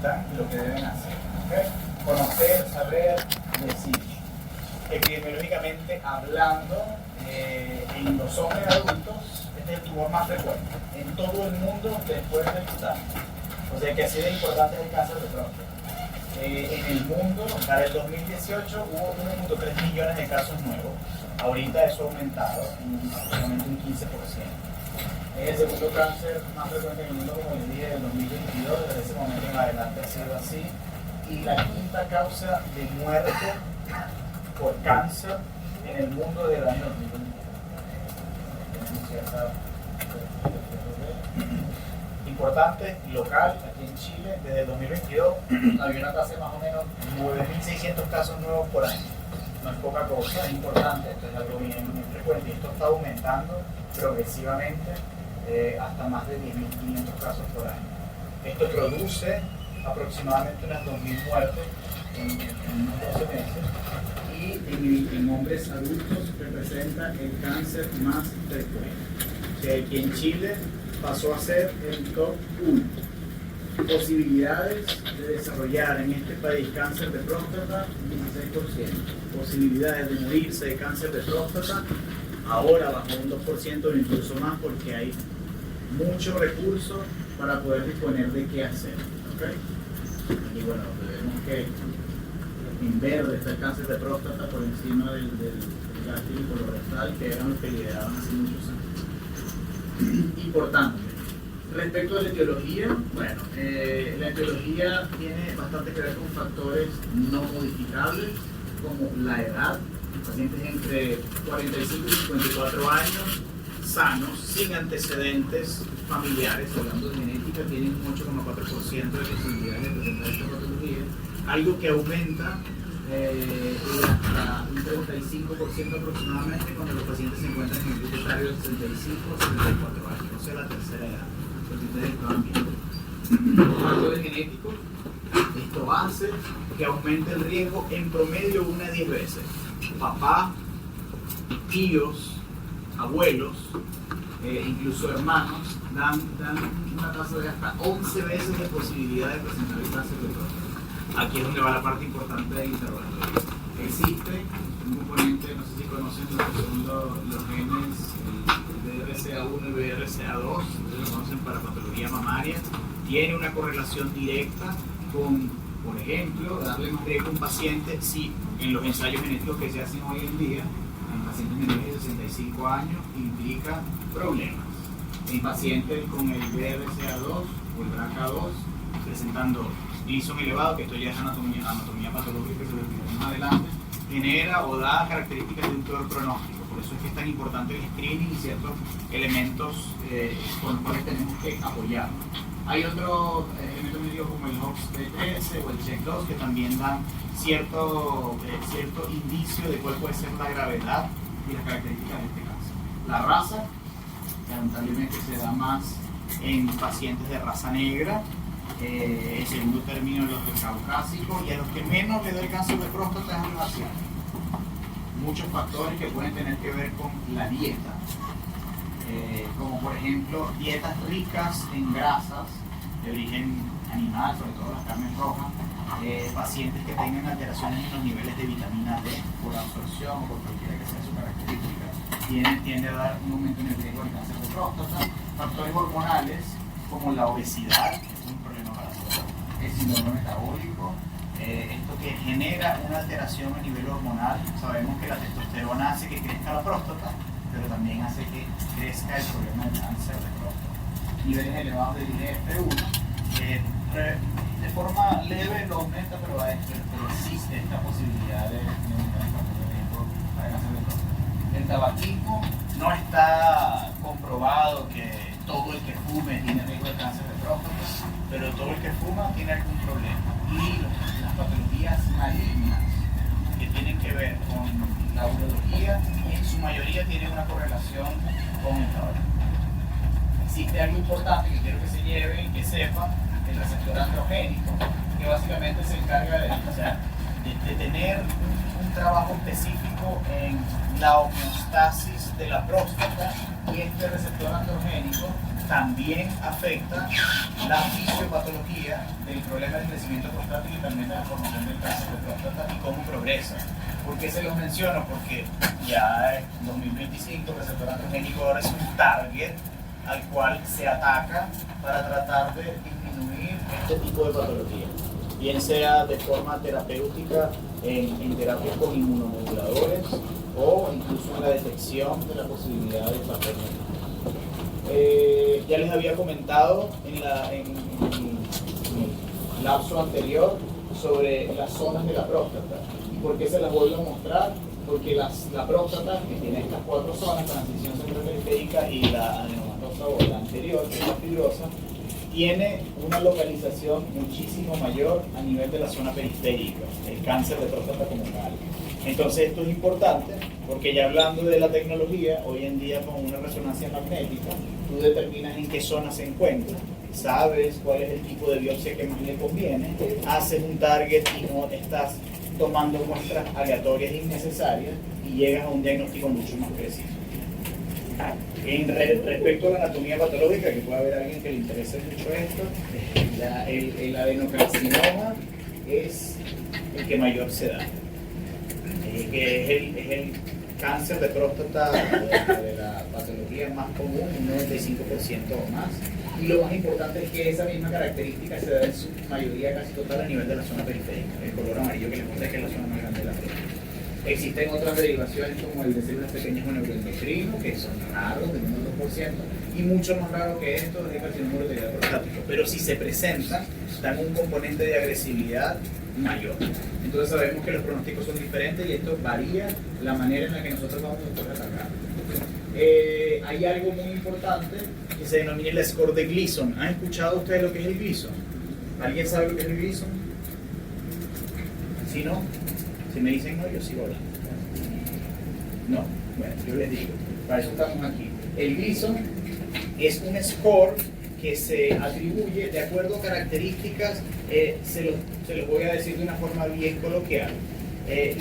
necesitan y lo que deben hacer. ¿Okay? Conocer, saber, decir. Epidemiológicamente hablando, en los hombres adultos, este es el tumor más frecuente en todo el mundo después del cutáneo. O sea que así de importante es el cáncer de próstata. En el mundo, para el 2018 hubo 1.3 millones de casos nuevos. Ahorita eso ha aumentado aproximadamente un 15%. Es el segundo cáncer más frecuente en el mundo, como les dije, del 2022. Desde ese momento en adelante ha sido así. Y la quinta causa de muerte por cáncer en el mundo del año 2021. Importante, local, aquí en Chile, desde el 2022 había una tasa de más o menos 9.600 casos nuevos por año. No es poca cosa, es importante, esto es algo bien frecuente y esto está aumentando progresivamente hasta más de 10.500 casos por año. Esto produce aproximadamente unas 2.000 muertes en unos 12 meses y en hombres adultos representa el cáncer más frecuente. Que aquí en Chile pasó a ser el top 1. Posibilidades de desarrollar en este país cáncer de próstata, 16%. Posibilidades de morirse de cáncer de próstata, ahora bajo un 2% o incluso más porque hay mucho recurso para poder disponer de qué hacer. ¿Okay? Y bueno, vemos que en verde está el cáncer de próstata por encima del gástrico y colorectal, que eran los que lideraban hace muchos años. Importante. Respecto a la etiología, bueno, la etiología tiene bastante que ver con factores no modificables, como la edad, pacientes entre 45 y 54 años, sanos, sin antecedentes familiares, hablando de genética, tienen un 8,4% de posibilidades de presentar esta patología, algo que aumenta hasta un 35% aproximadamente cuando los pacientes se encuentran en el grupo etario de 65 a 74 años, o sea, la tercera edad, que ustedes estaban viendo. Factores genéticos, esto hace que aumente el riesgo en promedio 1 a 10 veces. Papá, tíos, abuelos, incluso hermanos, dan una tasa de hasta 11 veces de posibilidad de presentar el cáncer de próstata. Aquí es donde va la parte importante del interrogatorio. Existe un componente, no sé si conocen lo que son los genes, el BRCA1 y BRCA2, ustedes lo conocen para patología mamaria, tiene una correlación directa con, por ejemplo, darle más riesgo a un paciente si en los ensayos genéticos que se hacen hoy en día, en pacientes menores de 65 años, implica problemas. En pacientes con el BRCA2 o el BRCA2 presentando Gleason elevado, que esto ya es anatomía patológica que se lo explicaremos más adelante, genera o da características de un peor pronóstico. Por eso es que es tan importante el screening y ciertos elementos con los cuales tenemos que apoyarnos. Hay otros elementos médicos como el HOX-13 o el CHEK2 que también dan cierto indicio de cuál puede ser la gravedad y las características de este cáncer. La raza, lamentablemente se da más en pacientes de raza negra, en segundo término los caucásicos, y a los que menos le da el cáncer de próstata es a los asiáticos. Muchos factores que pueden tener que ver con la dieta, como por ejemplo dietas ricas en grasas de origen animal, sobre todo las carnes rojas, pacientes que tengan alteraciones en los niveles de vitamina D por absorción o por cualquiera que sea su característica, tiende a dar un aumento en el riesgo de cáncer de próstata. Factores hormonales como la obesidad, que es un problema para todos, el síndrome metabólico, esto que genera una alteración a nivel hormonal. Sabemos que la testosterona hace que crezca la próstata, pero también hace que crezca el problema del cáncer de próstata. Niveles elevados de IGF-1, de forma leve lo aumenta, pero existe esta posibilidad de aumentar el factor de riesgo para el cáncer de próstata. El tabaquismo, no está comprobado que todo el que fume tiene riesgo de cáncer de próstata, pero todo el que fuma tiene algún problema. Y las patologías malignas que tienen que ver con la urología, en su mayoría tienen una correlación con el tabaco. Existe algo importante que quiero que se lleven y que sepan, el receptor androgénico, que básicamente se encarga de tener un trabajo específico en la homeostasis de la próstata, y este receptor androgénico también afecta la fisiopatología del problema del crecimiento prostático y también de la formación del cáncer de próstata y cómo progresa. ¿Por qué se los menciono? Porque ya en 2025 el receptor androgénico ahora es un target al cual se ataca para tratar de disminuir este tipo de patología, bien sea de forma terapéutica en terapias con inmunomoduladores o incluso en la detección de la posibilidad de patología. Ya les había comentado en el lapso anterior sobre las zonas de la próstata. ¿Y por qué se las vuelvo a mostrar? Porque la próstata, que tiene estas 4 zonas, transición centroperiférica y la adenomatosa o la anterior, que es la fibrosa, tiene una localización muchísimo mayor a nivel de la zona periférica, el cáncer de próstata como tal. Entonces esto es importante porque ya hablando de la tecnología, hoy en día con una resonancia magnética, tú determinas en qué zona se encuentra, sabes cuál es el tipo de biopsia que más le conviene, haces un target y no estás tomando muestras aleatorias innecesarias y llegas a un diagnóstico mucho más preciso. Respecto a la anatomía patológica, que puede haber alguien que le interese mucho esto, el adenocarcinoma es el que mayor se da, que es el cáncer de próstata de la patología más común, un 95% o más. Y lo más importante es que esa misma característica se da en su mayoría casi total a nivel de la zona periférica, el color amarillo que les mostré, que es la zona más grande de la próstata. Existen otras derivaciones como el de células pequeñas con neuroendocrino, que son raros, del 1-2%, y mucho más raro que esto es el carcinoma uroterial prostático. Pero si se presentan, dan un componente de agresividad mayor. Entonces sabemos que los pronósticos son diferentes y esto varía la manera en la que nosotros vamos a atacar. Hay algo muy importante que se denomina el score de Gleason. ¿Han escuchado ustedes lo que es el Gleason? ¿Alguien sabe lo que es el Gleason? Si no, si me dicen no, yo sigo hablando. No, bueno, yo les digo, para eso estamos aquí. El Gleason es un score que se atribuye de acuerdo a características, se los voy a decir de una forma bien coloquial.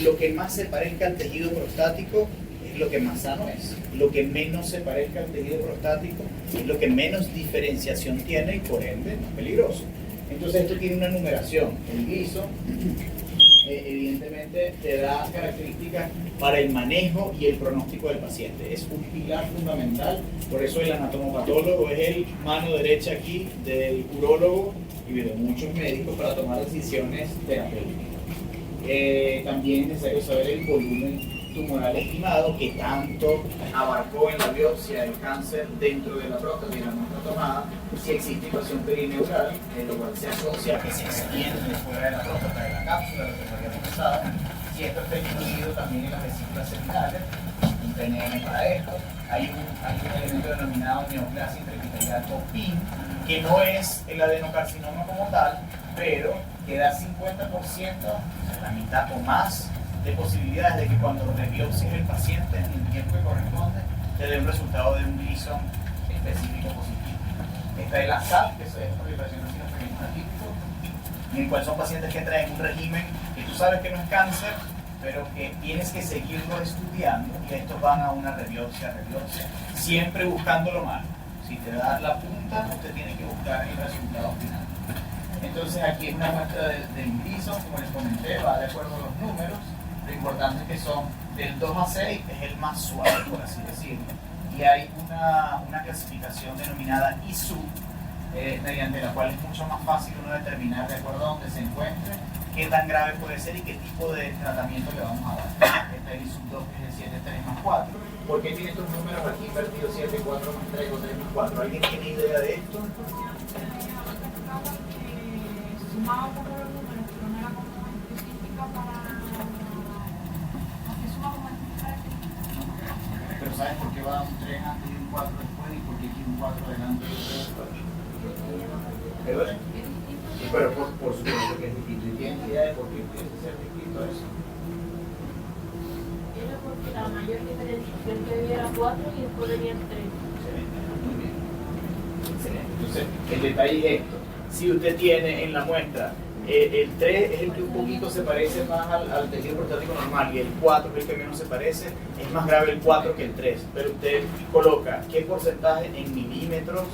Lo que más se parezca al tejido prostático es lo que más sano es. Lo que menos se parezca al tejido prostático es lo que menos diferenciación tiene y por ende más peligroso. Entonces esto tiene una numeración. El Gleason evidentemente te da características para el manejo y el pronóstico del paciente. Es un pilar fundamental, por eso el anatomopatólogo es el mano derecha aquí del urólogo y de muchos médicos para tomar decisiones terapéuticas. También es necesario saber el volumen tumoral estimado que tanto abarcó en la biopsia el cáncer dentro de la próstata y la muestra tomada, si existe invasión perineural, lo cual se asocia a que se extiende fuera de la próstata, de la cápsula, lo que habíamos pensado, si esto está incluido también en las vesículas seminales, un PNM para esto, hay un elemento denominado neoplasia intraepitelial o PIN, que no es el adenocarcinoma como tal, pero que da 50%, la mitad o más, de posibilidades de que cuando rebiopsies el paciente en el tiempo que corresponde te dé un resultado de un Gleason específico positivo. Está el ASAP, que es proliferación de sinófilos atípicos, en el cual son pacientes que traen un régimen que tú sabes que no es cáncer, pero que tienes que seguirlo estudiando y estos van a una rebiopsia, siempre buscando lo malo. Si te da la punta, usted tiene que buscar el resultado final. Entonces aquí es una muestra del Gleason, como les comenté, va de acuerdo a los números. Lo importante es que son del 2 a 6, es el más suave, por así decirlo. Y hay una clasificación denominada ISU, mediante la cual es mucho más fácil uno determinar de acuerdo a dónde se encuentre, qué tan grave puede ser y qué tipo de tratamiento le vamos a dar. Este es el ISU 2, que es el 7, 3 más 4. ¿Por qué tiene estos números aquí invertidos 7, 4 más 3 o 3 más 4? ¿Alguien tiene idea de esto? Sumado por los números, pero no era como específica para... Pero ¿sabes por qué va un 3 antes y un 4 después y por qué tiene un 4 delante y un 3 después? ¿Perdón? Pero por supuesto que es distinto. ¿Y tienes idea de por qué tiene que ser distinto eso? Era porque la mayor diferencia es que era 4 y después venía el 3. Excelente, muy bien. Excelente. Entonces, el detalle es esto. Si usted tiene en la muestra el 3 es el que un poquito se parece más al tejido prostático normal y el 4 es el que menos se parece, es más grave el 4 que el 3, pero usted coloca qué porcentaje en milímetros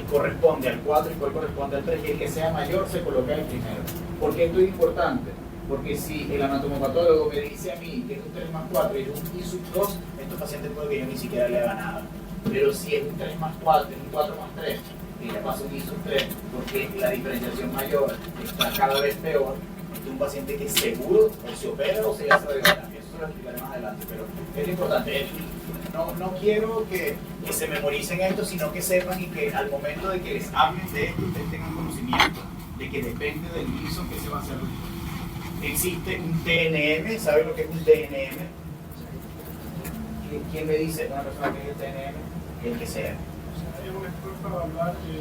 corresponde al 4 y cuál corresponde al 3, y el que sea mayor se coloca el primero. ¿Por qué esto es importante? Porque si el anatomopatólogo me dice a mí que es un 3 más 4 y es un I sub 2, estos pacientes puede que yo ni siquiera le haga nada. Pero si es un 3 más 4, es un 4 más 3, y le paso un I sub 3, porque la diferenciación mayor está cada vez peor, es un paciente que seguro o se opera o se hace radioterapia. Eso lo explicaré más adelante, pero es importante. No quiero que se memoricen esto, sino que sepan y que al momento de que les hablen de esto, ustedes tengan conocimiento de que depende del ISO que se va a hacer. Existe un TNM, ¿sabe lo que es un TNM? ¿Quién me dice una persona que es el TNM? El que sea. Hay un experto para hablar si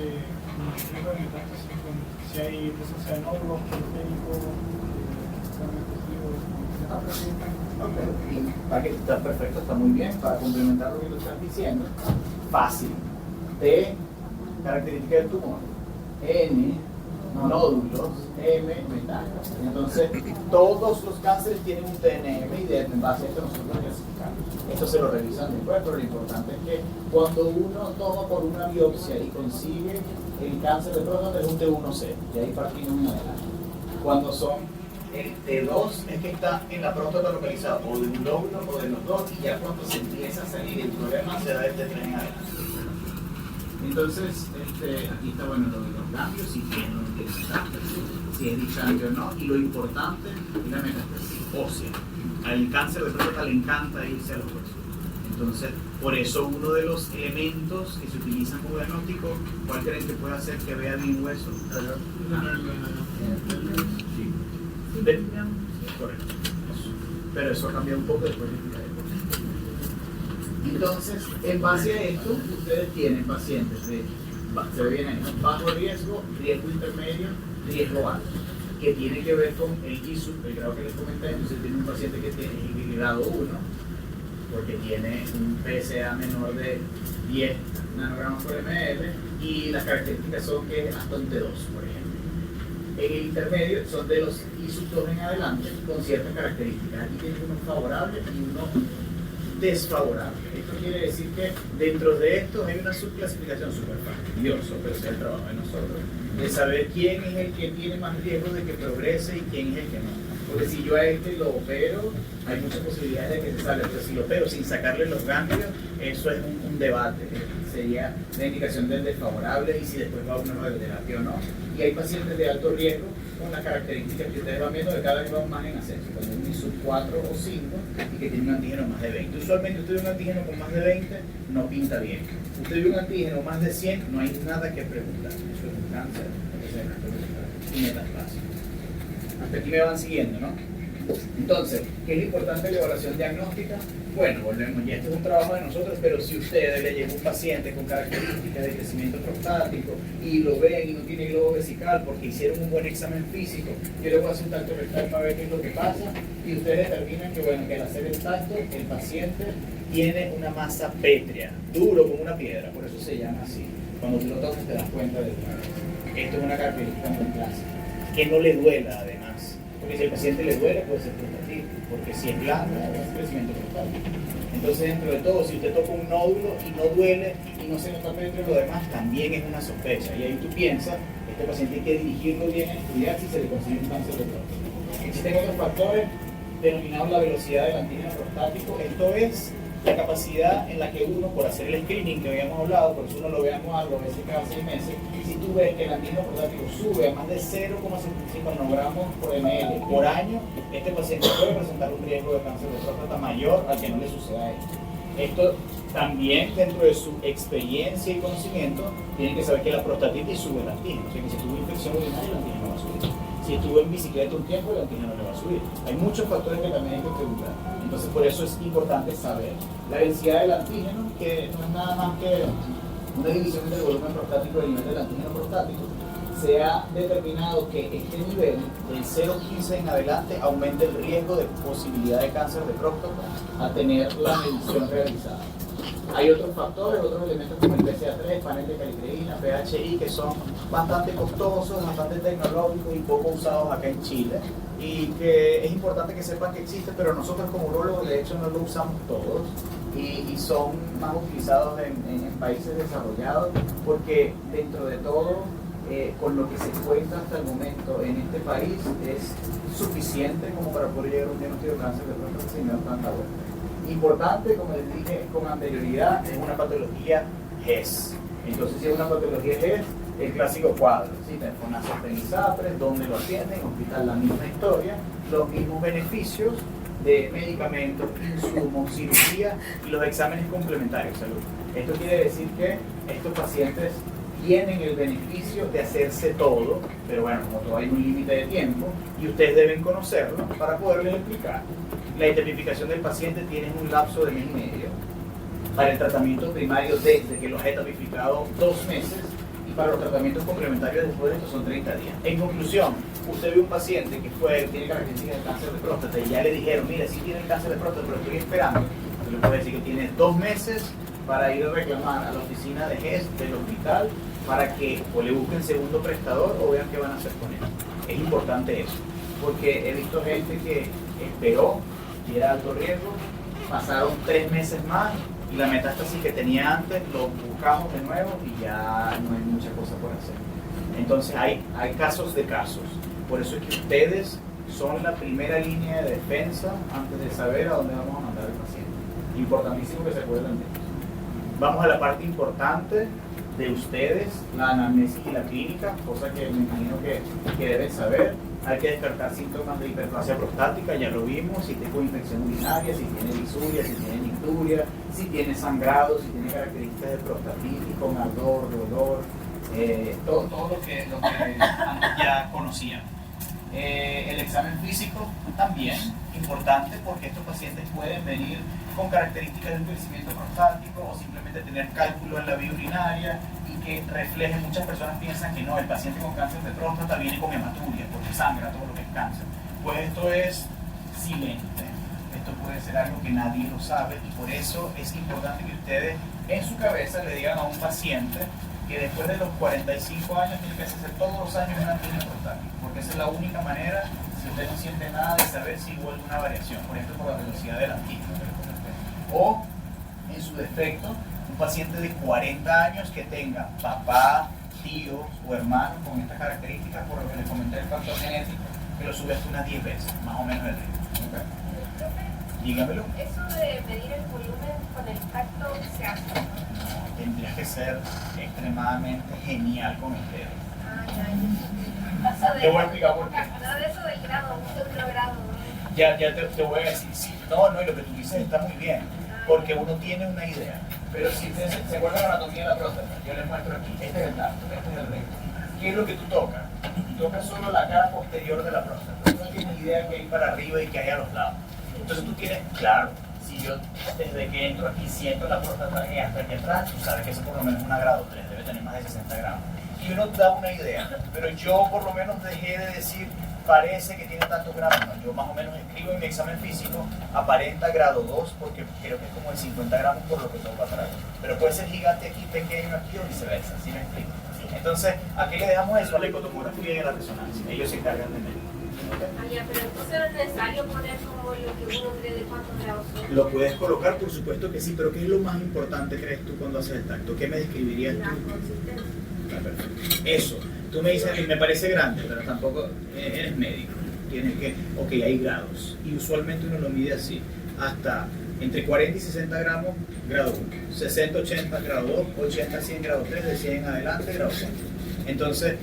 hay presencia de nódulos, Está perfecto, está muy bien. Para complementar lo que tú estás diciendo, fácil. T, característica del tumor. N, nódulos. M, metástasis. Entonces, todos los cánceres tienen un TNM y en base a esto nosotros lo clasificamos. Esto se lo revisan después, pero lo importante es que cuando uno toma por una biopsia y consigue el cáncer de próstata es un T1C, y ahí partimos en adelante. Cuando son el T2 es que está en la próstata localizada o de un lóbulo o de los dos, y ya cuando se empieza a salir el problema se da este tren en adelante. Entonces, aquí está bueno lo de los cambios, si tiene o no tiene metástasis, si es discharge o no, y lo importante es la metástasis ósea. Al cáncer de próstata le encanta irse a los huesos. Entonces, por eso uno de los elementos que se utilizan como diagnóstico, ¿cuál creen que puede hacer que vea bien hueso? Sí. Correcto. Pero eso cambia un poco después de explicar. Entonces, en base a esto, ustedes tienen pacientes de, se ve bien ahí, ¿no? Bajo riesgo, riesgo intermedio, riesgo alto, que tiene que ver con el ISU, el grado que les comenté. Entonces tiene un paciente que tiene el grado 1, porque tiene un PSA menor de 10 nanogramos por ml, y las características son que es hasta un T2, por ejemplo. En el intermedio son de los ISU 2 en adelante, con ciertas características. Aquí tienen uno favorable y uno desfavorable. Esto quiere decir que dentro de esto hay una subclasificación súper fastidiosa, pero es el trabajo de nosotros, de saber quién es el que tiene más riesgo de que progrese y quién es el que no. Porque si yo a este lo opero, hay muchas posibilidades de que se salga, pero si lo opero sin sacarle los ganglios, eso es un debate. Sería la indicación del desfavorable y si después va a una radioterapia o no. Y hay pacientes de alto riesgo con las características que ustedes van viendo que cada vez van más en ascenso, como un ISU 4 o 5 y que tiene un antígeno más de 20. Usualmente usted ve un antígeno con más de 20, no pinta bien. Usted ve un antígeno más de 100, no hay nada que preguntar. Eso es un cáncer, y metastásico. Hasta aquí me van siguiendo, ¿no? Entonces, ¿qué es lo importante de la evaluación diagnóstica? Bueno, volvemos, ya este es un trabajo de nosotros, pero si ustedes le llega un paciente con características de crecimiento prostático y lo ven y no tiene globo vesical porque hicieron un buen examen físico, yo le voy a hacer un tacto rectal para ver qué es lo que pasa, y ustedes determinan que, bueno, que al hacer el tacto, el paciente tiene una masa pétrea, duro como una piedra, por eso se llama así. Cuando tú lo tocas te das cuenta de que esto es una característica muy clásica. Que no le duela, además. Porque si al paciente le duele, puede ser prostatitis, porque si es blando, es crecimiento prostático. Entonces, dentro de todo, si usted toca un nódulo y no duele y no se nota pétreo, lo demás también es una sospecha. Y ahí tú piensas, este paciente hay que dirigirlo bien a estudiar si se le consigue un cáncer de próstata. Existen otros factores denominados la velocidad del antígeno prostático. Esto es la capacidad en la que uno, por hacer el screening que habíamos hablado, por eso uno lo ve anual, lo ve cada 6 meses, si tú ves que el antígeno prostático sube a más de 0,75 nanogramos por ml por año, este paciente puede presentar un riesgo de cáncer de próstata mayor al que no le suceda a él. Esto también, dentro de su experiencia y conocimiento, tienen que saber que la prostatitis sube el antígeno, o sea que si tuvo infección urinaria, el antígeno va a subir. Si estuvo en bicicleta un tiempo, el antígeno le va a subir. Hay muchos factores que también hay que preguntar. Entonces, por eso es importante saber la densidad del antígeno, que no es nada más que una división del volumen prostático del nivel del antígeno prostático. Se ha determinado que este nivel, del 0,15 en adelante, aumenta el riesgo de posibilidad de cáncer de próstata a tener la medición realizada. Hay otros factores, otros elementos como el PSA3, panel de calicreína, PHI, que son bastante costosos, bastante tecnológicos y poco usados acá en Chile. Y que es importante que sepan que existe, pero nosotros como urólogos de hecho no lo usamos todos y son más utilizados en países desarrollados porque dentro de todo, con lo que se cuenta hasta el momento en este país es suficiente como para poder llegar a un diagnóstico de cáncer de próstata sin dar tanta vuelta. Importante, como les dije con anterioridad, es una patología GES. Entonces si es una patología GES, el clásico cuadro, ¿sí? Fonasas en ISAPRES, donde lo atienden, hospital, la misma historia, los mismos beneficios de medicamentos, insumos, cirugía y los exámenes complementarios de salud. Esto quiere decir que estos pacientes tienen el beneficio de hacerse todo, pero bueno, como todo hay un límite de tiempo y ustedes deben conocerlo para poderles explicar. La identificación del paciente tiene un lapso de mes y medio. Para el tratamiento primario desde que los he tipificado 2 meses y para los tratamientos complementarios después de esto son 30 días. En conclusión, usted ve un paciente que tiene características de cáncer de próstata y ya le dijeron, mira, sí tiene el cáncer de próstata, pero estoy esperando. Usted le puede decir que tiene 2 meses para ir a reclamar a la oficina de GES del hospital para que o le busquen segundo prestador o vean qué van a hacer con él. Es importante eso, porque he visto gente que esperó y era alto riesgo, pasaron 3 meses más y la metástasis que tenía antes lo buscamos de nuevo y ya no hay mucha cosa por hacer. Entonces hay casos de casos, por eso es que ustedes son la primera línea de defensa antes de saber a dónde vamos a mandar al paciente. Importantísimo que se acuerden de eso. Vamos a la parte importante de ustedes, la anamnesis y la clínica, cosa que me imagino que deben saber. Hay que descartar síntomas de hiperplasia prostática, ya lo vimos, si tengo infección urinaria, si tiene disuria, si tiene nicturia, si tiene sangrado, si tiene características de prostatitis con ardor, dolor, todo lo que antes ya conocían. El examen físico también importante porque estos pacientes pueden venir con características de un crecimiento prostático o simplemente tener cálculo en la vía urinaria y que refleje, muchas personas piensan que no, el paciente con cáncer de próstata viene con hematuria porque sangra todo lo que es cáncer. Pues esto es silente, esto puede ser algo que nadie lo sabe y por eso es importante que ustedes en su cabeza le digan a un paciente que después de los 45 años tiene que hacerse todos los años una antígeno prostático, porque esa es la única manera, si usted no siente nada, de saber si hubo alguna variación, por ejemplo por la velocidad del antígeno. O, en su defecto, un paciente de 40 años que tenga papá, tío o hermano con estas características, por lo que les comenté el factor genético, que lo sube hasta unas 10 veces, más o menos el ritmo. ¿Okay? Dígamelo. Eso de medir el volumen con el tacto se hace. No, tendrías que ser extremadamente genial con el dedo. Te voy a explicar por qué. Nada de eso del grado, un segundo grado. Ya te voy a decir, sí, no, y lo que tú dices está muy bien, porque uno tiene una idea. Pero si se acuerdan de la anatomía de la próstata, yo les muestro aquí, este es el tacto, este es el recto. ¿Qué es lo que tú tocas? Tú tocas solo la cara posterior de la próstata. Tú no tienes idea que hay para arriba y que hay a los lados. Entonces tú tienes, claro, si yo desde que entro aquí siento la próstata hasta aquí atrás, tú sabes que eso por lo menos es una grado 3, debe tener más de 60 gramos. Y uno da una idea, pero yo por lo menos dejé de decir parece que tiene tantos gramos, no, yo más o menos escribo en mi examen físico aparenta grado 2 porque creo que es como de 50 gramos por lo que toco atrás, pero puede ser gigante aquí, pequeño aquí o viceversa, ¿sí me explico? Entonces, aquí le dejamos eso a la ecotomografía y a la resonancia, ellos se encargan de medir. ¿Okay? Pero entonces no es necesario poner como lo que uno cree de cuántos grados son. Lo puedes colocar, por supuesto que sí, pero ¿qué es lo más importante crees tú cuando haces el tacto? ¿Qué me describirías La tú? consistencia. Ah, perfecto. Eso, tú me dices, me parece grande, pero tampoco eres médico. Tienes que, ok, hay grados. Y usualmente uno lo mide así, hasta entre 40 y 60 gramos, grado 1, 60, 80, grado 2, 80, 100, grado 3, de 100 en adelante, grado 4. Entonces,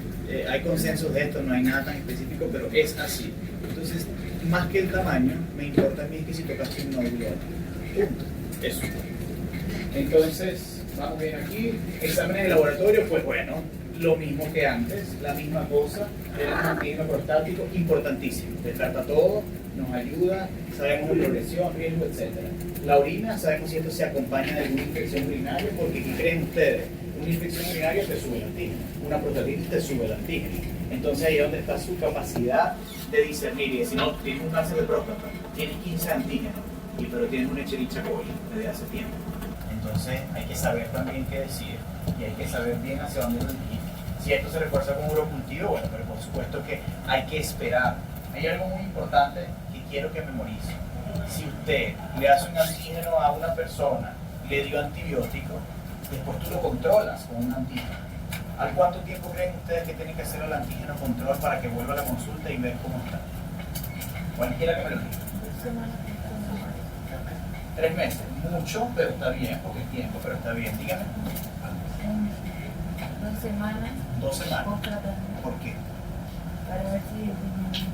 hay consensos de esto, no hay nada tan específico, pero es así. Entonces, más que el tamaño, me importa a mí que si tocaste un nódulo aquí. Punto. Eso. Entonces, vamos bien aquí. Exámenes de laboratorio, pues bueno, lo mismo que antes, la misma cosa. Tenemos un antígeno prostático importantísimo. Descarta todo, nos ayuda, sabemos la progresión, riesgo, etc. La orina, sabemos si esto se acompaña de alguna infección urinaria, porque ¿qué creen ustedes? Una infección urinaria te sube el antígeno, una prostatitis te sube el antígeno. Entonces ahí es donde está su capacidad de discernir y decir, no, tienes un cáncer de próstata, tienes 15 antígenos, pero tienes una Escherichia coli desde hace tiempo. Entonces hay que saber también qué decir y hay que saber bien hacia dónde lo dirigir. Si esto se refuerza con urocultivo, bueno, pero por supuesto que hay que esperar. Hay algo muy importante que quiero que memorice. Si usted le hace un antígeno a una persona, le dio antibiótico, después tú lo controlas con un antígeno. ¿Al cuánto tiempo creen ustedes que tienen que hacer el antígeno control para que vuelva a la consulta y ver cómo está? Cualquiera que me lo diga. 3 meses, mucho, pero está bien, porque es tiempo, pero está bien. Dígame. 2 semanas. 2 semanas. Con tratamiento. ¿Por qué? Para ver si el antígeno.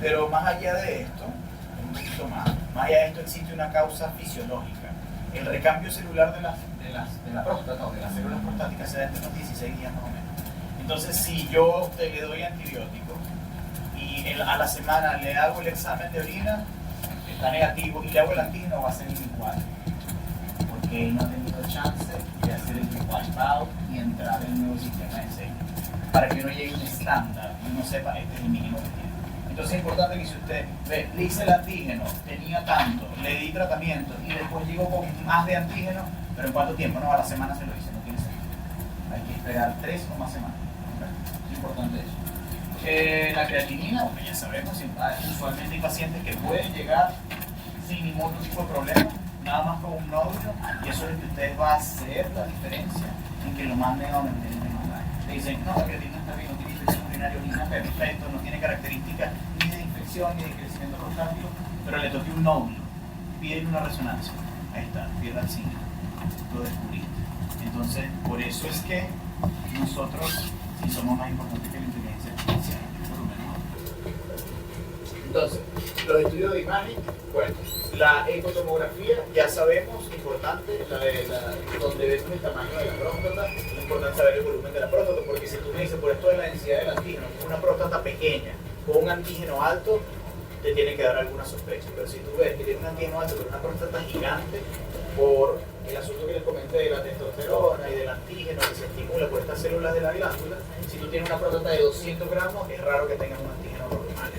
Pero más allá de esto, un poquito más allá de esto existe una causa fisiológica. El recambio celular de la próstata o de las células prostáticas se da entre unos 16 días más o menos. Entonces, si yo a usted le doy antibiótico y a la semana le hago el examen de orina, está negativo, y le hago el antígeno, va a ser igual. Porque él no ha tenido chance de hacer el wipe out y entrar en el nuevo sistema de sello. Para que uno llegue a un estándar y uno sepa, este es el mínimo que tiene. Entonces es importante que si usted ve, le hice el antígeno, tenía tanto, le di tratamiento y después llegó con más de antígeno, pero ¿en cuánto tiempo? No, a la semana se lo hice, no tiene sentido. Hay que esperar 3 o más semanas. ¿Okay? Es importante eso. La creatinina, bueno, ya sabemos, usualmente hay pacientes que pueden llegar sin ningún otro tipo de problema, nada más con un nódulo, y eso es lo que usted va a hacer la diferencia en que lo manden a donde tienen que mandar. Le dicen, no, la creatinina está bien, no tiene infección urinaria, orina perfecto, no tiene características ni de infección ni de crecimiento prostático, pero le toqué un nódulo, piden una resonancia. Ahí está, pierda el signo, lo descubriste. Entonces, por eso es que nosotros, si somos más importantes que la inteligencia artificial, por lo menos. Entonces, los estudios de imagen, bueno, la ecotomografía, ya sabemos, importante, donde vemos el tamaño de la próstata, es importante saber el volumen de la próstata, porque si tú me dices, por esto de la densidad del antígeno, una próstata pequeña con un antígeno alto, te tiene que dar alguna sospecha. Pero si tú ves que tiene un antígeno alto pero una próstata gigante, por el asunto que les comenté de la testosterona y del antígeno que se estimula por estas células de la glándula, si tú tienes una próstata de 200 gramos, es raro que tengas un antígeno normal.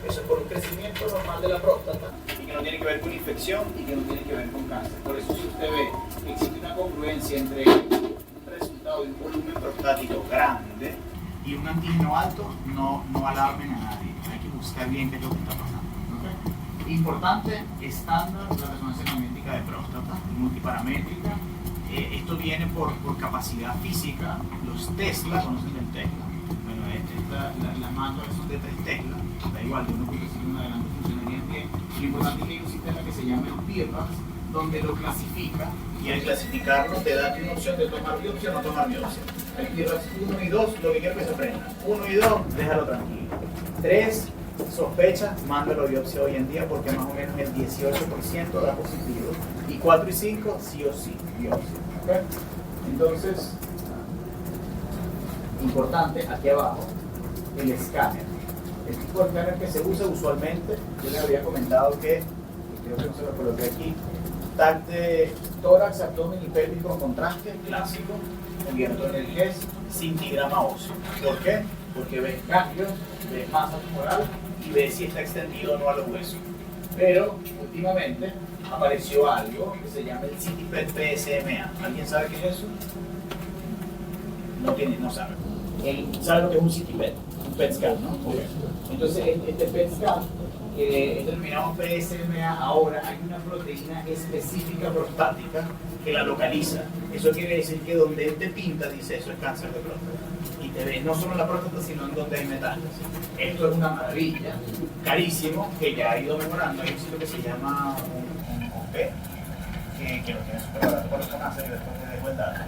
Eso es por un crecimiento normal de la próstata y que no tiene que ver con infección y que no tiene que ver con cáncer. Por eso si usted ve que existe una congruencia entre un resultado de un volumen prostático grande y un antígeno alto, no alarmen a nadie. Hay que buscar bien qué es lo que está pasando. ¿Okay? Importante, estándar, la resonancia magnética de próstata, multiparamétrica. Esto viene por capacidad física. Los Tesla, conocen el Tesla. Bueno, las máquinas son de 3 Tesla. Da igual, de 1.5 adelante funcionarían bien. Lo importante es que hay un sistema que se llama el PIRRAS, donde lo clasifica y al clasificarlo te da una opción de tomar biopsia o no tomar biopsia. El PIRRAS 1 y 2, lo que quiero que se aprenda. 1 y 2, déjalo tranquilo. 3, sospecha, mándalo a biopsia hoy en día porque más o menos el 18% da positivo. Y 4 y 5, sí o sí, biopsia. ¿Okay? Entonces, importante, aquí abajo, el escáner. El tipo de escáner que se usa usualmente, yo les había comentado que, creo que no se lo coloqué aquí, TAC de tórax, abdomen y pelvis con contraste clásico, cubierto en el GES, sin digrama óseo. ¿Por qué? Porque ves cambios, ves masa tumoral y ves si está extendido o no a los huesos. Pero últimamente apareció algo que se llama el CT-PET PSMA. ¿Alguien sabe qué es eso? No sabe. ¿Sabe lo que es un CT-PET? Un PET scan, ¿no? Okay. Entonces, este PET scan, que es denominado PSMA, ahora hay una proteína específica prostática que la localiza. Eso quiere decir que donde él te pinta, dice eso es cáncer de próstata. Y te ves no solo en la próstata, sino en donde hay metástasis. Esto es una maravilla, carísimo, que ya ha ido mejorando. Hay un sitio que se llama un OP, que lo tiene súper barato para los cánceres y después te dejo el dato.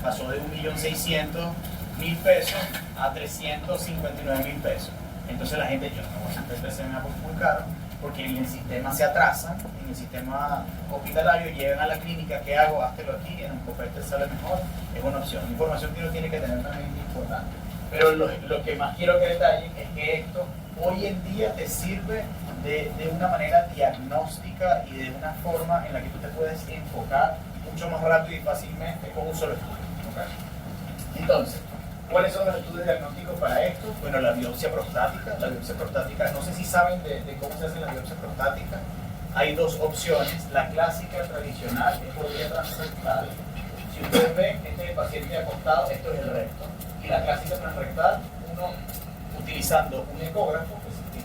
Pasó de 1.600.000 pesos a 359.000 pesos. Entonces la gente, yo no voy a hacer PSMA porque es muy caro, porque en el sistema se atrasan, en el sistema hospitalario llegan a la clínica, ¿qué hago? Háztelo aquí, en un copete sale mejor, es una opción. Información que uno tiene que tener también es importante. Pero lo que más quiero que detallen es que esto hoy en día te sirve de una manera diagnóstica y de una forma en la que tú te puedes enfocar mucho más rápido y fácilmente con un solo estudio. ¿Okay? Entonces, ¿cuáles son los estudios diagnósticos para esto? Bueno, la biopsia prostática. La biopsia prostática, no sé si saben de cómo se hace la biopsia prostática. Hay 2 opciones. La clásica tradicional es por vía transrectal. Si ustedes ven, este es el paciente acostado, esto es el recto. Y la clásica transrectal, uno utilizando un ecógrafo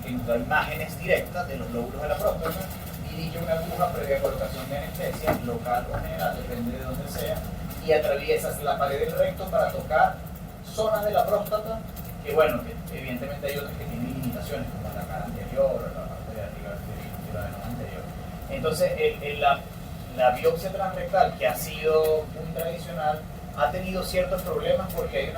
que nos da imágenes directas de los lóbulos de la próstata, dirige una aguja previa colocación de anestesia, local o general, depende de donde sea, y atraviesas la pared del recto para tocar zonas de la próstata que, bueno, que evidentemente hay otras que tienen limitaciones, como la cara anterior o la parte de arriba del adenoma anterior. Entonces, la biopsia transrectal, que ha sido muy tradicional, ha tenido ciertos problemas porque hay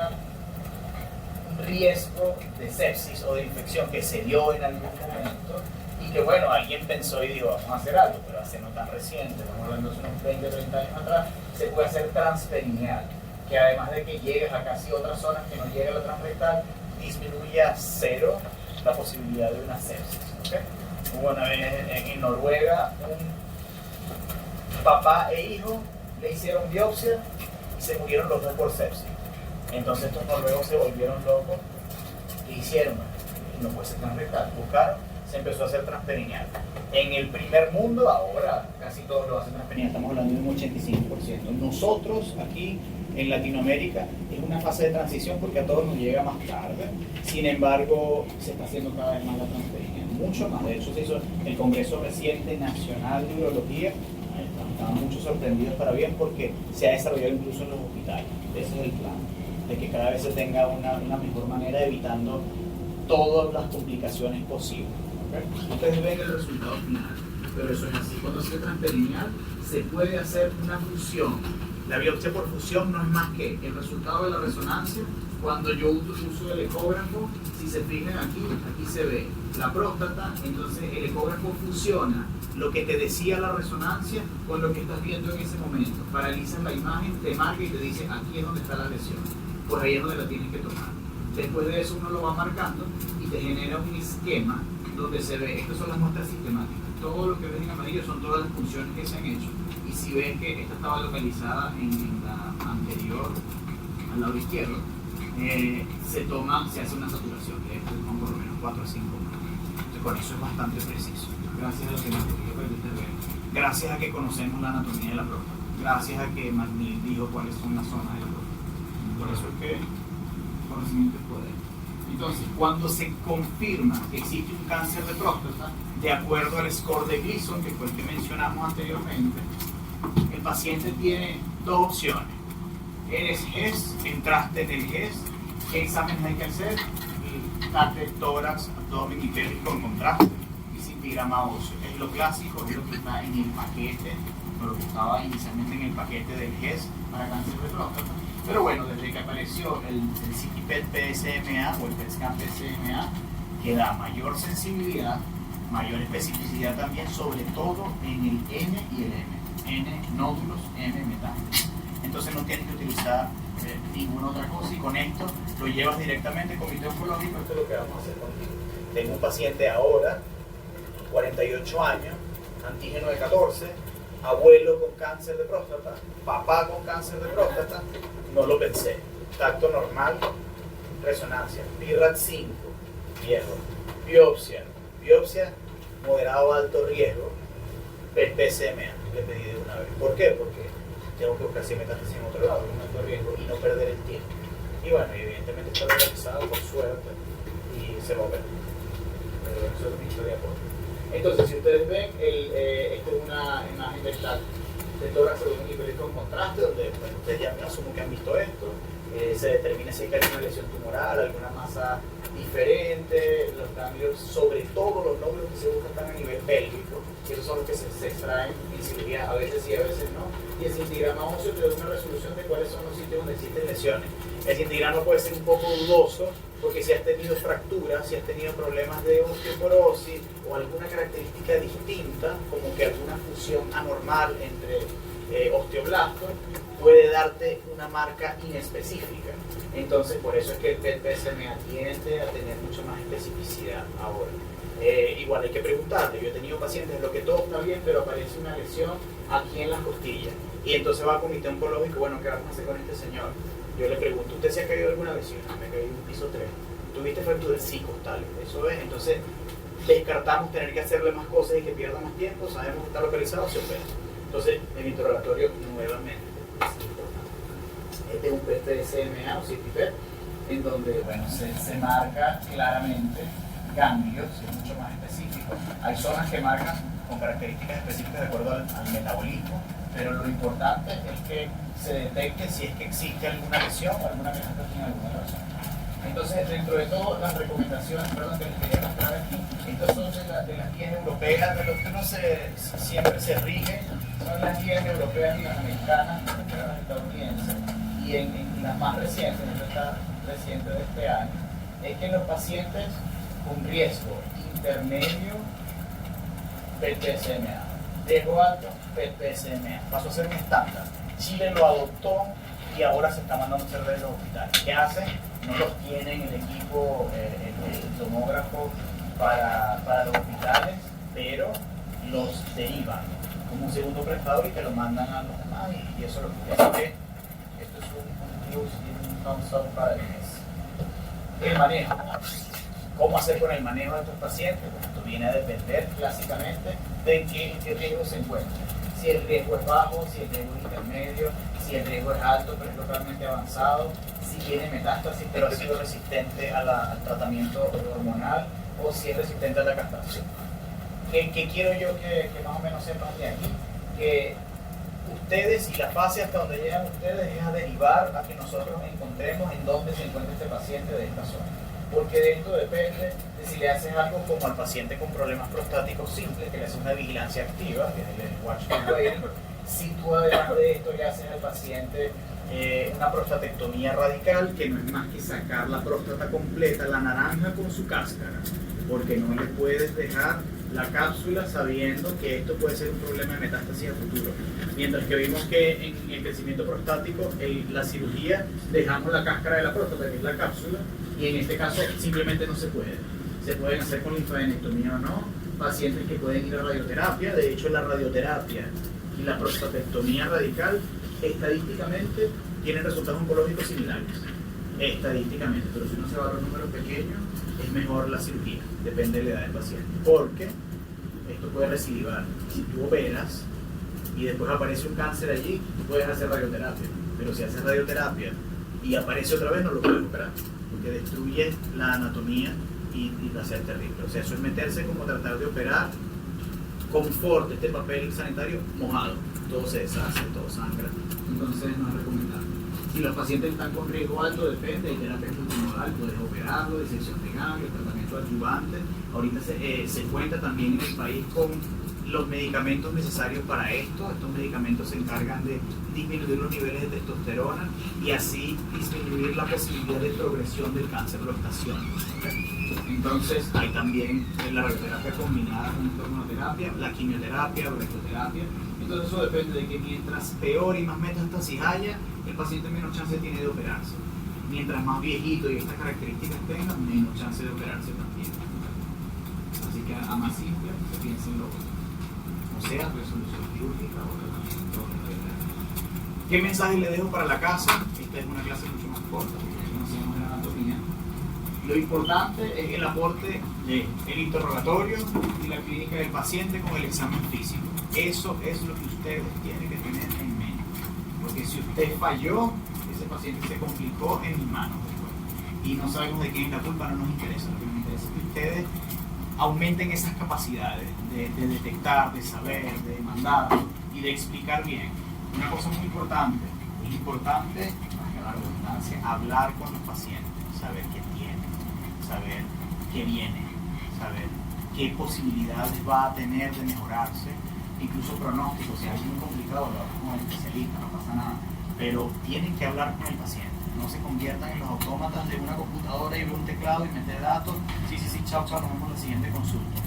un riesgo de sepsis o de infección que se dio en algún momento y que, bueno, alguien pensó y dijo, vamos a hacer algo, pero hace no tan reciente, estamos hablando de unos 20 o 30 años atrás, se puede hacer transperineal, que además de que llegues a casi otras zonas que no llega a la transrectal, disminuye a cero la posibilidad de una sepsis. ¿Okay? Hubo una vez en Noruega, un papá e hijo le hicieron biopsia y se murieron los dos por sepsis. Entonces estos noruegos se volvieron locos y hicieron, no puede ser transrectal, buscaron, se empezó a hacer transperineal. En el primer mundo, ahora casi todos lo hacen transperineal, estamos hablando de un 85%. Nosotros aquí en Latinoamérica es una fase de transición porque a todos nos llega más tarde. Sin embargo, se está haciendo cada vez más la transperineal, mucho más. De hecho, se hizo el Congreso Reciente Nacional de Urología. Estaban muchos sorprendidos para bien porque se ha desarrollado incluso en los hospitales. Ese es el plan, de que cada vez se tenga una mejor manera, evitando todas las complicaciones posibles. ¿Okay? Ustedes ven el resultado final, pero eso es así. Cuando se transperineal se puede hacer una fusión. La biopsia por fusión no es más que el resultado de la resonancia. Cuando yo uso el ecógrafo, si se fijan aquí se ve la próstata, entonces el ecógrafo fusiona lo que te decía la resonancia con lo que estás viendo en ese momento. Paralizas la imagen, te marca y te dice aquí es donde está la lesión, por ahí es donde la tienes que tomar. Después de eso uno lo va marcando y te genera un esquema donde se ve, estas son las muestras sistemáticas, todo lo que ves en amarillo son todas las funciones que se han hecho, y si ves que esta estaba localizada en la anterior, al lado izquierdo, se hace una saturación, que es por lo menos 4 a 5 más. Entonces con eso es bastante preciso, gracias a lo que nos dijo para que ustedes vean, gracias a que conocemos la anatomía de la próstata, gracias a que McNeil dijo cuáles son las zonas de la próstata. Por eso es que conocimiento es poder. Entonces, cuando se confirma que existe un cáncer de próstata, de acuerdo al score de Gleason, que fue el que mencionamos anteriormente, el paciente tiene dos opciones. Eres GES, entraste en el GES, ¿qué exámenes hay que hacer? TAC, tórax, abdomen y pelvis con contraste y cintigrama óseo. Es lo clásico, es lo que está en el paquete, o lo que estaba inicialmente en el paquete del GES para cáncer de próstata. Pero bueno, desde que apareció el CT-PET PSMA o el PET-SCAN PSMA, que da mayor sensibilidad, mayor especificidad también, sobre todo en el N y el M. N nódulos, M metálicos. Entonces no tienes que utilizar ninguna otra cosa y con esto lo llevas directamente al comité oncológico. Esto es lo que vamos a hacer contigo. Tengo un paciente ahora, 48 años, antígeno de 14, abuelo con cáncer de próstata, papá con cáncer de próstata, no lo pensé. Tacto normal, resonancia, PIRAT 5, viejo, biopsia moderado alto riesgo, el PSMA, le pedí de una vez. ¿Por qué? Porque tengo que buscar si metástasis en otro lado, un alto riesgo y no perder el tiempo. Y bueno, evidentemente está realizado por suerte y se va a ver. Pero eso es mi historia por. Entonces, si ustedes ven, esta es una imagen del TAC de tórax abdomen con contraste, donde bueno, ustedes ya me asumo que han visto esto. Se determina si hay alguna lesión tumoral, alguna masa diferente, los cambios, sobre todo los nódulos que se buscan están a nivel pélvico, que esos son los que se extraen en cirugía, a veces sí, a veces no. Y el cintigrama óseo te da una resolución de cuáles son los sitios donde existen lesiones. El cintigrama puede ser un poco dudoso, porque si has tenido fracturas, si has tenido problemas de osteoporosis o alguna característica distinta, como que alguna fusión anormal entre osteoblastos, puede darte una marca inespecífica. Entonces, por eso es que el PSMA tiende a tener mucho más especificidad ahora. Igual hay que preguntarle, yo he tenido pacientes en los que todo está bien, pero aparece una lesión aquí en las costillas. Y entonces va al comité oncológico, bueno, ¿qué vamos a hacer con este señor? Yo le pregunto, ¿usted se ha caído alguna vez? Sí, me caí en un piso 3. ¿Tuviste fracturas? Sí, costales. Eso es, entonces descartamos tener que hacerle más cosas y que pierda más tiempo, sabemos que está localizado, se opera. Entonces, el interrogatorio nuevamente es importante. es de un PET-CMA o CT-PET, en donde bueno, se marca claramente ganglios, es mucho más específico. Hay zonas que marcan con características específicas de acuerdo al metabolismo, pero lo importante es que se detecte si es que existe alguna lesión o alguna metástasis en alguna persona. Entonces, dentro de todas las recomendaciones, perdón, que les quería mostrar aquí, estas son de las guías europeas, de los que uno siempre se rige, son las guías europeas y las americanas, las estadounidenses, y en las más recientes, esta reciente de este año, es que los pacientes con riesgo intermedio PET-CMA, riesgo alto PET-CMA, pasó a ser un estándar. Chile lo adoptó y ahora se está mandando a hacer de los hospitales. ¿Qué hacen? No los tienen el equipo, el tomógrafo para los hospitales, pero los derivan como un segundo prestador y te lo mandan a los demás y eso es lo que hace. Esto es un non-stop para el mes. El manejo. ¿Cómo hacer con el manejo de estos pacientes? Bueno, esto viene a depender clásicamente de en qué riesgo se encuentra. Si el riesgo es bajo, si el riesgo es intermedio, si el riesgo es alto pero es localmente avanzado, si tiene metástasis pero ha sido resistente al tratamiento hormonal o si es resistente a la castración. ¿Qué quiero yo que más o menos sepan de aquí? Que ustedes y la fase hasta donde llegan ustedes es a derivar a que nosotros encontremos en dónde se encuentra este paciente de esta zona. Porque de esto depende de si le haces algo como al paciente con problemas prostáticos simples, que le haces una vigilancia activa, que es el watch and wait. Si tú además de esto le haces al paciente una prostatectomía radical, que no es más que sacar la próstata completa, la naranja con su cáscara, porque no le puedes dejar la cápsula sabiendo que esto puede ser un problema de metástasis a futuro. Mientras que vimos que en el crecimiento prostático, la cirugía, dejamos la cáscara de la próstata, que es la cápsula, y en este caso simplemente no se puede. Se pueden hacer con linfadenectomía o no, pacientes que pueden ir a radioterapia. De hecho, la radioterapia y la prostatectomía radical estadísticamente tienen resultados oncológicos similares, estadísticamente, pero si uno se va a los números pequeños es mejor la cirugía, depende de la edad del paciente, porque esto puede recidivar. Si tú operas y después aparece un cáncer allí, tú puedes hacer radioterapia, pero si haces radioterapia y aparece otra vez no lo puedes operar, porque destruye la anatomía y va a ser terrible. O sea, eso es meterse como tratar de operar confort, este papel sanitario mojado, todo se deshace, todo sangra, entonces no es recomendable. Si los pacientes están con riesgo alto, depende, hay terapia multimodal, puedes operarlo, disección de ganglios, tratamiento adyuvante. Ahorita se cuenta también en el país con los medicamentos necesarios para esto. Estos medicamentos se encargan de disminuir los niveles de testosterona y así disminuir la posibilidad de progresión del cáncer prostación. Entonces hay también la radioterapia combinada con la hormonoterapia, la quimioterapia, la radioterapia. Entonces eso depende de que mientras peor y más metástasis haya, el paciente menos chance tiene de operarse. Mientras más viejito y estas características tenga, menos chance de operarse también. Así que a más simple, se piensa en lo otro. O sea, resolución quirúrgica o tratamiento radiológico. ¿Qué mensaje le dejo para la casa? Esta es una clase mucho más corta, porque no hacemos la anatomía. Lo importante es el aporte del interrogatorio y la clínica del paciente con el examen físico. Eso es lo que ustedes tienen que tener en mente. Porque si usted falló, ese paciente se complicó en mis manos después. Y no sabemos de quién es la culpa, no nos interesa. Lo que nos interesa es que ustedes aumenten esas capacidades de detectar, de saber, de demandar y de explicar bien. Una cosa muy importante, es importante, para la redundancia, hablar con los pacientes, saber qué tienen, saber qué viene, saber qué posibilidades va a tener de mejorarse, incluso pronósticos. Si es algo muy complicado, lo hablamos con el especialista, no pasa nada, pero tienen que hablar con el paciente. No se conviertan en los autómatas de una computadora y ver un teclado y meter datos. Sí, chao, nos vemos en la siguiente consulta.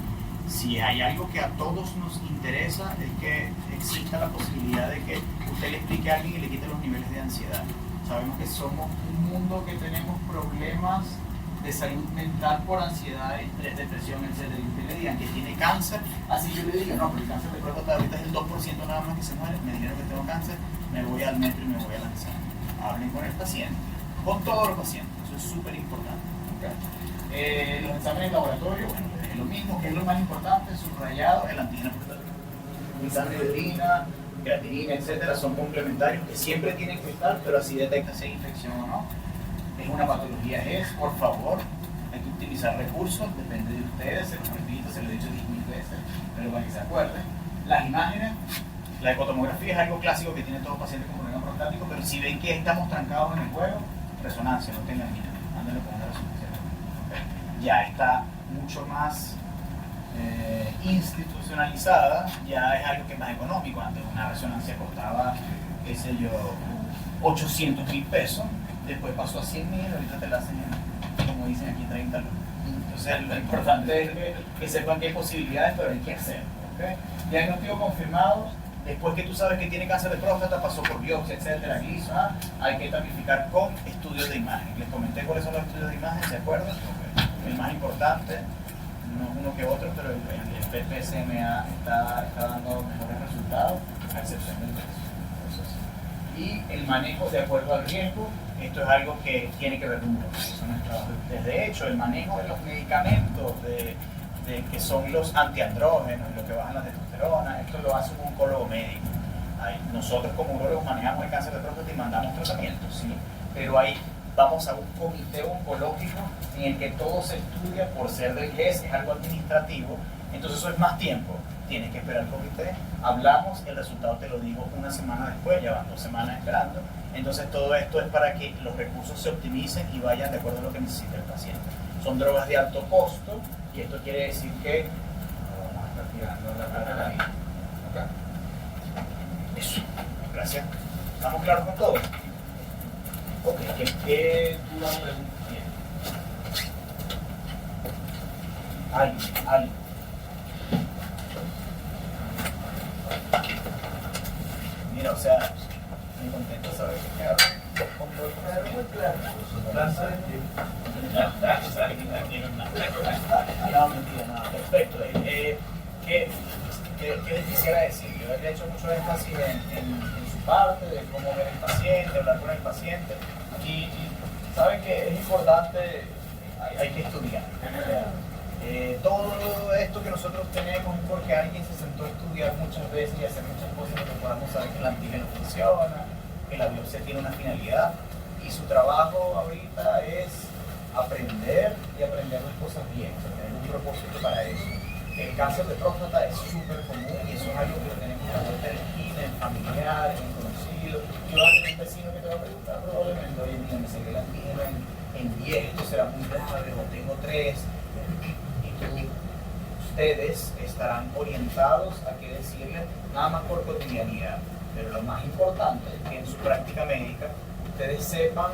Si hay algo que a todos nos interesa es que exista la posibilidad de que usted le explique a alguien y le quite los niveles de ansiedad. Sabemos que somos un mundo que tenemos problemas de salud mental por ansiedad, estrés, depresión, etc. Y usted le digan que tiene cáncer, así yo le digo, no, pero el cáncer de próstata ahorita es el 2% nada más que se muere, me dijeron que tengo cáncer, me voy al metro y me voy a lanzar. Hablen con el paciente, con todos los pacientes, eso es súper importante. ¿Okay? Los exámenes de laboratorio, bueno, es lo mismo, que es lo más importante, subrayado, el antígeno prostático, examen de orina, creatinina, etcétera, son complementarios que siempre tienen que estar, pero así detecta si hay infección o no. Es una patología, por favor, hay que utilizar recursos, depende de ustedes, se los repito, se lo he dicho 10.000 veces, pero para que se acuerden. Las imágenes, la ecotomografía es algo clásico que tienen todos los pacientes con problema prostático, pero si ven que estamos trancados en el juego, resonancia, no tengan miedo, ándale con una resonancia. Ya está mucho más institucionalizada, ya es algo que es más económico. Antes una resonancia costaba, qué sé yo, 800.000 pesos, después pasó a 100.000, ahorita te la hacen, como dicen aquí, 30 lucas. Entonces lo importante es que sepan que hay posibilidades, pero hay que hacerlo. ¿Okay? Diagnóstico confirmado, después que tú sabes que tiene cáncer de próstata, pasó por biopsia, etcétera, hay que tamificar con estudios de imagen. Les comenté cuáles son los estudios de imagen, ¿se acuerdan? Okay. El más importante, no uno que otro, pero el PPSMA está dando mejores resultados, a excepción del peso. Y el manejo de acuerdo al riesgo, esto es algo que tiene que ver con un proceso. De hecho, el manejo de los medicamentos que son los antiandrógenos, lo que bajan la testosterona, esto lo hace un oncólogo médico. Nosotros como urólogos manejamos el cáncer de próstata y mandamos tratamientos, sí, pero vamos a un comité oncológico en el que todo se estudia por ser del GES, es algo administrativo, entonces eso es más tiempo. Tienes que esperar el comité, hablamos, el resultado te lo digo una semana después, ya van 2 semanas esperando. Entonces todo esto es para que los recursos se optimicen y vayan de acuerdo a lo que necesita el paciente. Son drogas de alto costo y esto quiere decir que vamos a estar tirando la cara a la vida. ¿Okay? Eso, gracias. ¿Estamos claros con todo? Ok, ¿qué duda o pregunta tiene? ¿Alguien? Mira, o sea, muy contento de saber que hablo. Muy claro. No, mentira, nada. Perfecto. ¿Qué les quisiera decir? Yo he hecho mucho énfasis en su parte, de cómo ver el paciente, hablar con el paciente. Y saben que es importante, hay que estudiar. O sea, todo esto que nosotros tenemos es porque alguien se sentó a estudiar muchas veces y hacer muchas cosas para que podamos saber que el antígeno funciona, que la biopsia tiene una finalidad, y su trabajo ahorita es aprender y aprender las cosas bien, o sea, tener un propósito para eso. El cáncer de próstata es súper común y eso es algo que lo tenemos en la vuelta de la esquina, en familiares, en conocidos. Yo voy a tener un vecino que te va a preguntar probablemente, oye, mira, me saqué el antígeno en 10, esto será muy grave, o tengo 3. Ustedes estarán orientados a qué decirle, nada más por cotidianidad, pero lo más importante es que en su práctica médica ustedes sepan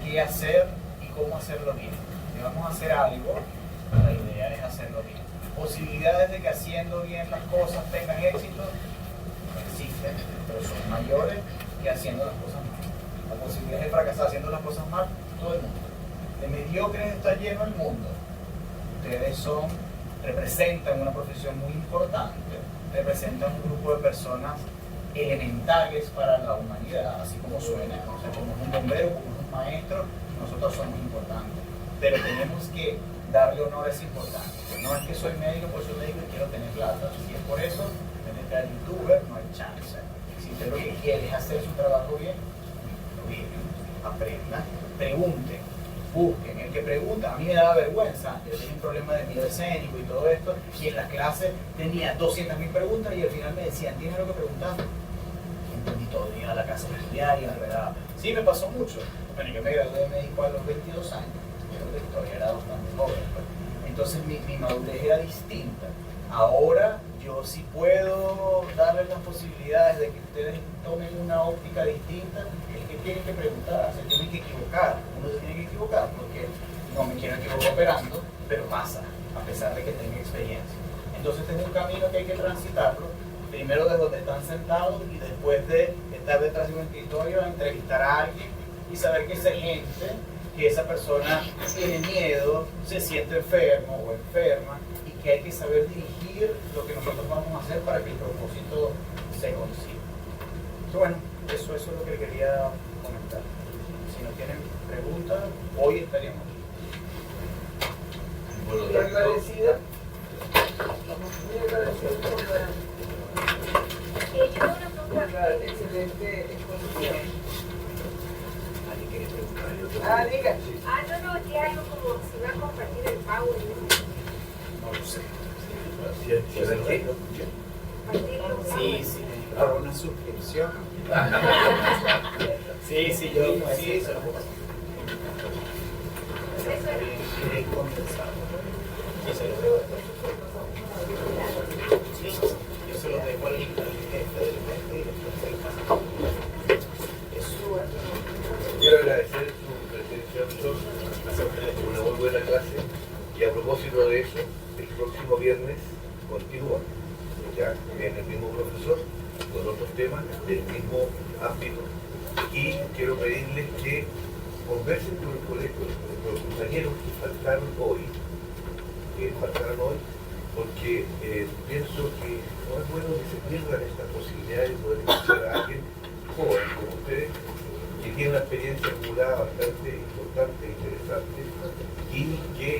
qué hacer y cómo hacerlo bien. Si vamos a hacer algo, la idea es hacerlo bien. Posibilidades de que haciendo bien las cosas tengan éxito existen, pero son mayores que haciendo las cosas mal. La posibilidad de fracasar haciendo las cosas mal, todo el mundo. De mediocres está lleno el mundo. Ustedes representan una profesión muy importante, representan un grupo de personas elementales para la humanidad, así como suena. O sea, como un bombero, como un maestro, nosotros somos importantes, pero tenemos que darle honor a esa importancia. No es que soy médico, pues soy médico y quiero tener plata. Si es por eso, tener que ser youtuber, no hay chance. Si usted lo que quiere es hacer su trabajo bien, aprendan, pregunten, busquen. El que pregunta, a mí me daba vergüenza, yo tenía un problema de miedo escénico y todo esto, y en las clases tenía 200.000 preguntas y al final me decían, ¿tienes algo que preguntar? Entendí todo, iba a la casa de estudiar y enredaba. Sí, me pasó mucho. Bueno, yo me gradué de médico a los 22 años, creo que todavía era bastante joven. Pues. Entonces mi madurez era distinta. Ahora yo sí puedo darles las posibilidades de que ustedes tomen una óptica distinta. Es que tienen que preguntar, se tienen que equivocar. Uno se tiene que equivocar porque no me quiero equivocar operando, pero pasa, a pesar de que tenga experiencia. Entonces este es un camino que hay que transitarlo, primero de donde están sentados y después de estar detrás de un escritorio a entrevistar a alguien y saber que esa gente, que esa persona tiene miedo, se siente enfermo o enferma y que hay que saber dirigir lo que nosotros vamos a hacer para que el propósito se consiga. Entonces, bueno, eso es lo que quería comentar. Si no tienen preguntas, hoy estaríamos aquí. Bueno, muy agradecida. Estamos muy agradecidos por la... Yo tengo una pregunta sé. Si es que no escuché. Sí, sí, me pagó una suscripción. Sí, sí, yo sí, se lo puedo pasar. Bien condensado. Sí, se lo debo. Sí, yo se lo dejo al jefe del mes y después se lo paso. Eso. Quiero agradecer su presencia, doctor. Una muy buena clase. Y a propósito de eso, el próximo viernes continúa. Ya viene el mismo profesor con otros temas del mismo ámbito. Y quiero pedirles que conversen con el colegio, con los compañeros que faltaron hoy, porque pienso que no es bueno que se pierdan estas posibilidades de poder escuchar a alguien joven como ustedes, que tiene una experiencia acumulada bastante importante e interesante y que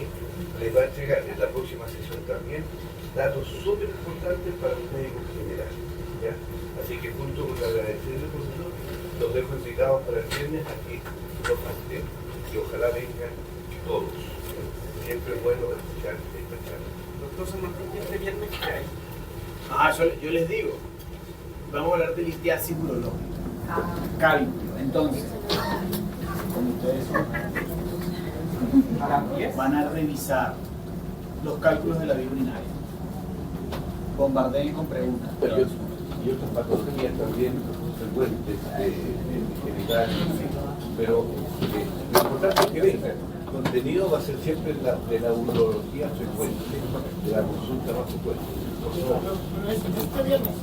les va a entregar en la próxima sesión también datos súper importantes para los médicos generales. ¿Ya? Así que junto con agradecerle, profesor, los dejo invitados para el viernes a que no falten y ojalá vengan todos. Siempre es bueno escuchar esta charla. Doctor San Martín, este viernes que hay. Yo les digo, vamos a hablar de litiasis urológica. Cálculo. Entonces, como ustedes son, A las 10. van a revisar los cálculos de la vía urinaria. Bombardeen con preguntas. Y otras patologías también frecuentes genital, pero lo importante es que vengan. El contenido va a ser siempre de la urología frecuente, de la consulta más frecuente. Pero este viernes.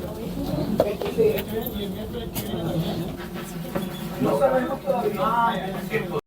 Y el miércoles que viene también. No sabemos todavía. Esto